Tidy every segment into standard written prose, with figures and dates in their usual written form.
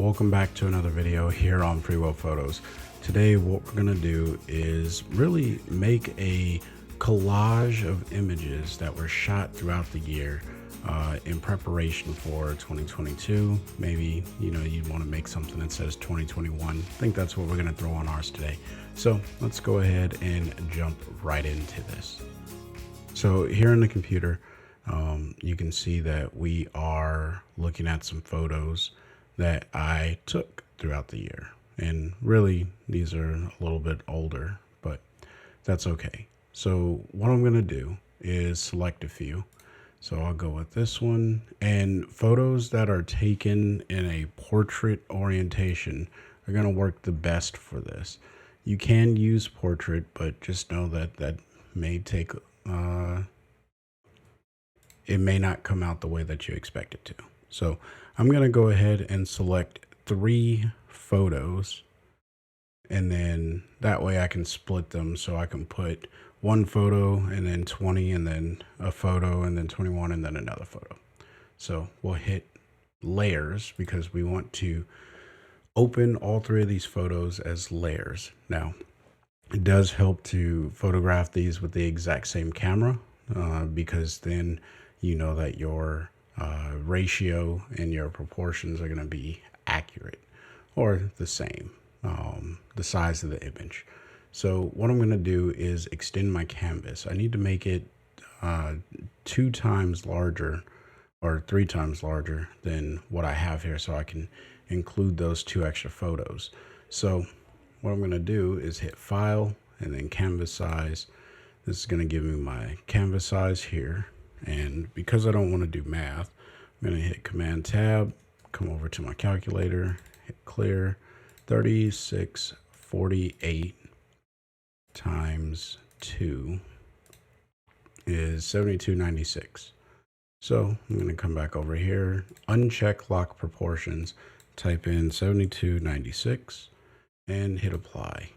welcome back to another video here on Pre-Roll Photos. Today what we're going to do is really make a collage of images that were shot throughout the year in preparation for 2022. Maybe you want to make something that says 2021. I think that's what we're going to throw on ours today. So let's go ahead and jump right into this. So here in the computer, you can see that we are looking at some photos that I took throughout the year. And really, these are a little bit older, but that's okay. So what I'm going to do is select a few. So I'll go with this one. And photos that are taken in a portrait orientation are going to work the best for this. You can use portrait, but just know that that may take it may not come out the way that you expect it to. So I'm going to go ahead and select 3 photos, and then that way I can split them. So I can put one photo and then 20 and then a photo and then 21 and then another photo. So we'll hit layers because we want to open all 3 of these photos as layers. Now, it does help to photograph these with the exact same camera because then you know that your ratio and your proportions are going to be accurate or the same, the size of the image. So what I'm going to do is extend my canvas. I need to make it 2 times larger or 3 times larger than what I have here so I can include those 2 extra photos. So what I'm going to do is hit File and then Canvas Size. This is going to give me my canvas size here. And because I don't want to do math, I'm going to hit Command Tab, come over to my calculator, hit clear. 3648 times 2 is 7296. So I'm going to come back over here, uncheck lock proportions, type in 7296 and hit apply.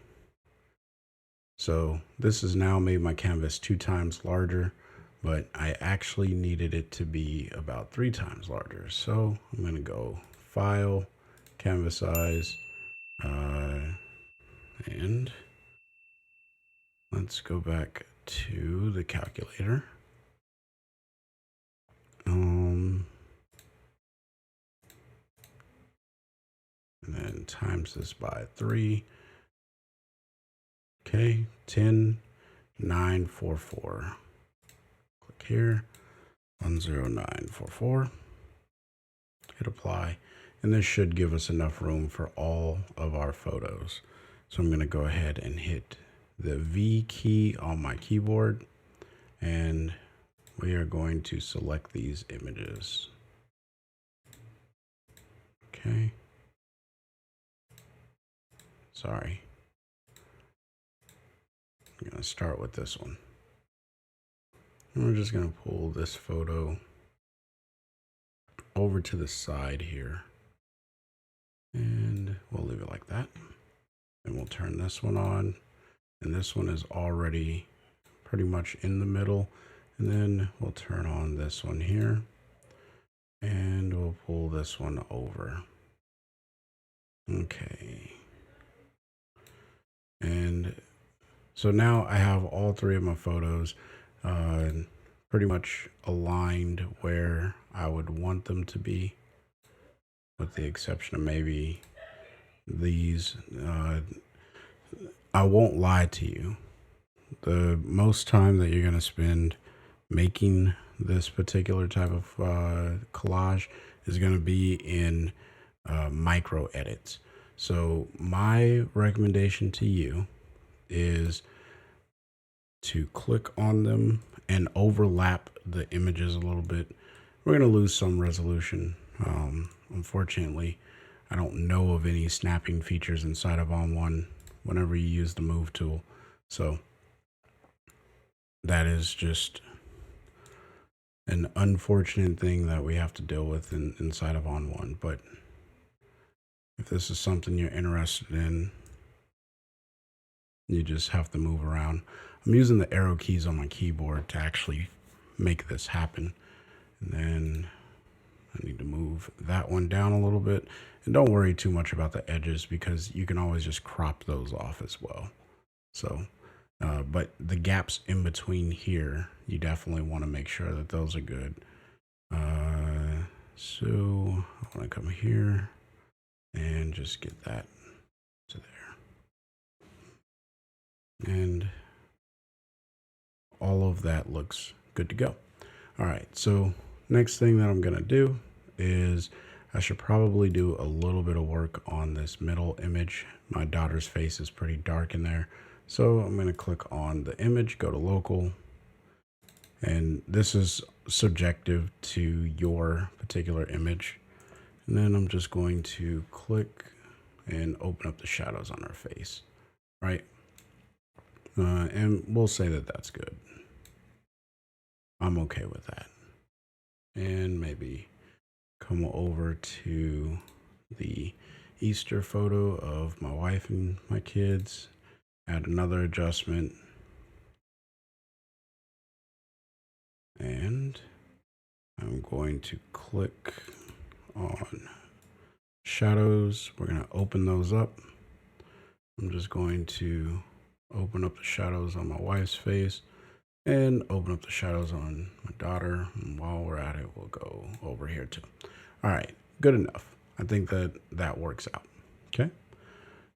So this has now made my canvas 2 times larger, but I actually needed it to be about 3 times larger. So I'm going to go File, Canvas Size, and let's go back to the calculator. And then times this by 3. Okay, 10,944. Click here, 10944. Hit apply, and this should give us enough room for all of our photos. So I'm going to go ahead and hit the V key on my keyboard, and we are going to select these images. Okay. Sorry. I'm going to start with this one. And we're just going to pull this photo over to the side here. And we'll leave it like that. And we'll turn this one on. And this one is already pretty much in the middle. And then we'll turn on this one here. And we'll pull this one over. Okay. And so now I have all 3 of my photos pretty much aligned where I would want them to be, with the exception of maybe these. I won't lie to you. The most time that you're going to spend making this particular type of collage is going to be in micro edits. So my recommendation to you is to click on them and overlap the images a little bit. We're going to lose some resolution. Unfortunately, I don't know of any snapping features inside of ON1 whenever you use the move tool. So that is just an unfortunate thing that we have to deal with inside of ON1. But if this is something you're interested in, you just have to move around. I'm using the arrow keys on my keyboard to actually make this happen. And then I need to move that one down a little bit. And don't worry too much about the edges because you can always just crop those off as well. So, but the gaps in between here, you definitely want to make sure that those are good. So I want to come here and just get that to there. And all of that looks good to go. All right, so next thing that I'm gonna do is I should probably do a little bit of work on this middle image. My daughter's face is pretty dark in there. So I'm gonna click on the image, go to local, and this is subjective to your particular image. And then I'm just going to click and open up the shadows on her face, right? And we'll say that that's good. I'm okay with that. And maybe come over to the Easter photo of my wife and my kids, add another adjustment, and I'm going to click on shadows. We're going to open those up. I'm just going to open up the shadows on my wife's face and open up the shadows on my daughter. And while we're at it, we'll go over here too. All right, good enough. I think that that works out. Okay.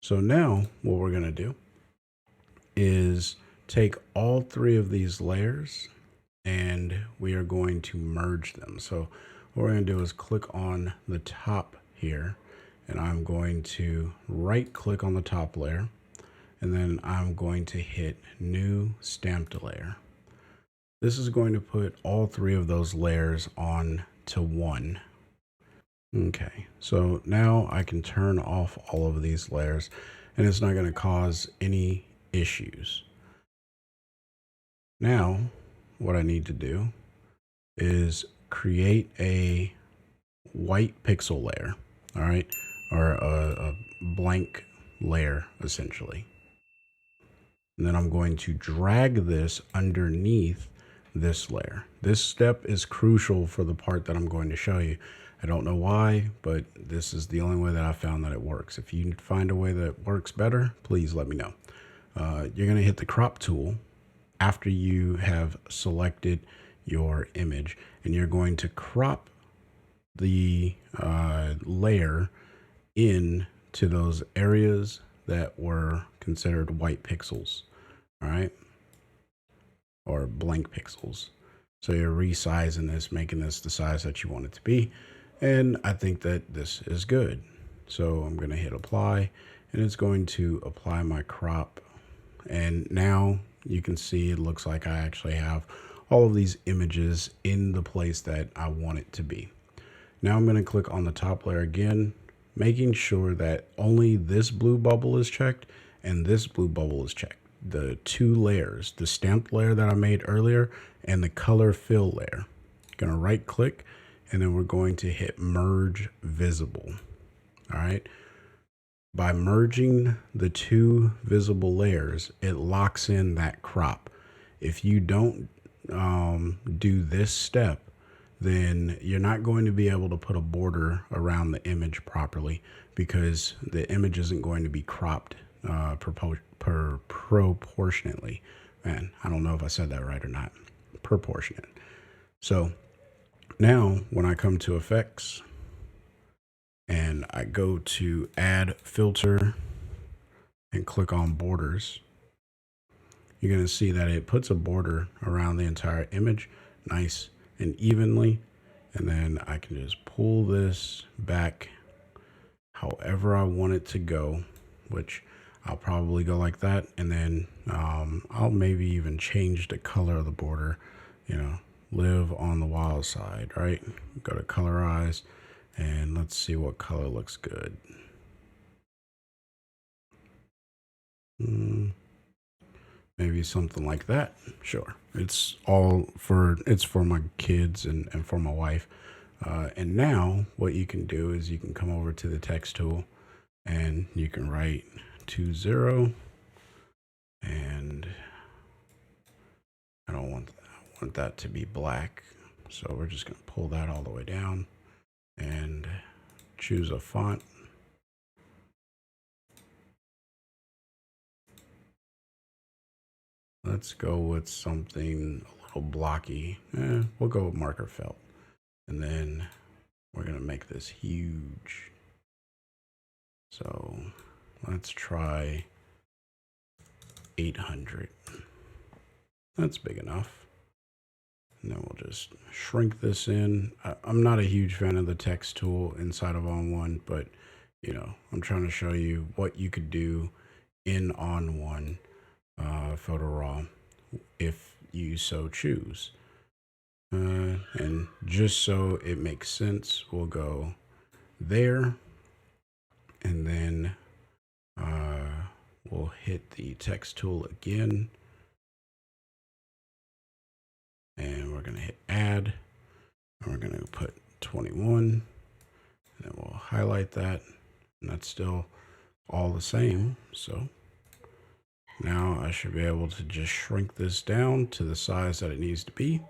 So now what we're going to do is take all three of these layers and we are going to merge them. So what we're going to do is click on the top here, and I'm going to right click on the top layer, and then I'm going to hit new stamped layer. This is going to put all three of those layers on to one. Okay, so now I can turn off all of these layers and it's not going to cause any issues. Now, what I need to do is create a white pixel layer, all right, or a blank layer essentially. And then I'm going to drag this underneath this layer. This step is crucial for the part that I'm going to show you. I don't know why, but this is the only way that I found that it works. If you find a way that works better, please let me know. You're going to hit the crop tool after you have selected your image, and you're going to crop the layer in to those areas that were considered white pixels, all right, or blank pixels. So you're resizing this, making this the size that you want it to be. And I think that this is good. So I'm going to hit apply, and it's going to apply my crop. And now you can see it looks like I actually have all of these images in the place that I want it to be. Now I'm going to click on the top layer again, making sure that only this blue bubble is checked and this blue bubble is checked. The two layers, the stamped layer that I made earlier and the color fill layer. Going to right click, and then we're going to hit merge visible. All right. By merging the two visible layers, it locks in that crop. If you don't do this step, then you're not going to be able to put a border around the image properly because the image isn't going to be cropped proportionately. Man, I don't know if I said that right or not. Proportionate. So now when I come to effects and I go to add filter and click on borders, you're going to see that it puts a border around the entire image, nice and evenly. And then I can just pull this back however I want it to go, which I'll probably go like that. And then I'll maybe even change the color of the border, you know, live on the wild side, right? Go to colorize and let's see what color looks good. Maybe something like that. Sure. It's for my kids and for my wife. And now what you can do is you can come over to the text tool and you can write 20, and I don't want that. I want that to be black. So we're just going to pull that all the way down. and choose a font. Let's go with something a little blocky. We'll go with marker felt. And then we're going to make this huge. So let's try 800. That's big enough. And then we'll just shrink this in. I'm not a huge fan of the text tool inside of ON1, but you know, I'm trying to show you what you could do in ON1 Photo Raw if you so choose. And just so it makes sense, we'll go there, and then we'll hit the text tool again, and we're going to hit add, and we're going to put 21, and then we'll highlight that, and that's still all the same. So now I should be able to just shrink this down to the size that it needs to be,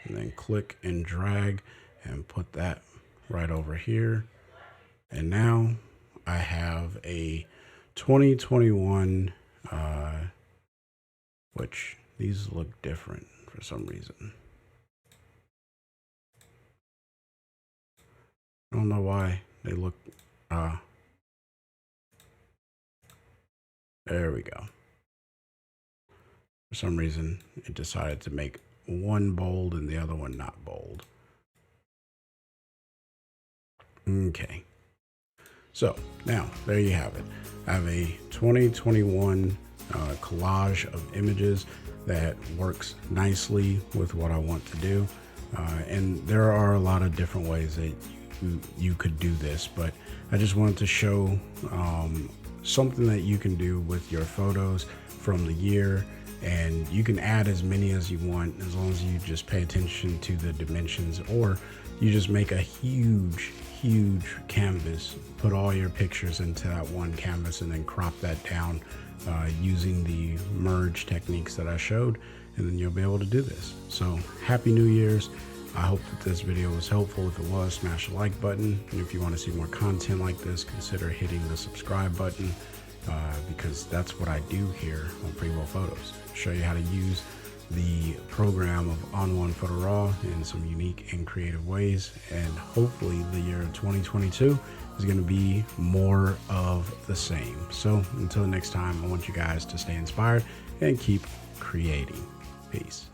and then click and drag and put that right over here. And now I have a 2021, which these look different for some reason. I don't know why they look, there we go. For some reason, it decided to make one bold and the other one not bold. Okay. So now there you have it. I have a 2021 collage of images that works nicely with what I want to do. And there are a lot of different ways that you could do this, but I just wanted to show something that you can do with your photos from the year, and you can add as many as you want as long as you just pay attention to the dimensions, or you just make a huge canvas, put all your pictures into that one canvas, and then crop that down using the merge techniques that I showed, and then you'll be able to do this. So happy New Year's. I hope that this video was helpful. If it was, smash the like button. And if you want to see more content like this, consider hitting the subscribe button, because that's what I do here on Prevo Photos. Show you how to use the program of ON1 Photo Raw in some unique and creative ways. And hopefully the year 2022 is going to be more of the same. So until next time, I want you guys to stay inspired and keep creating. Peace.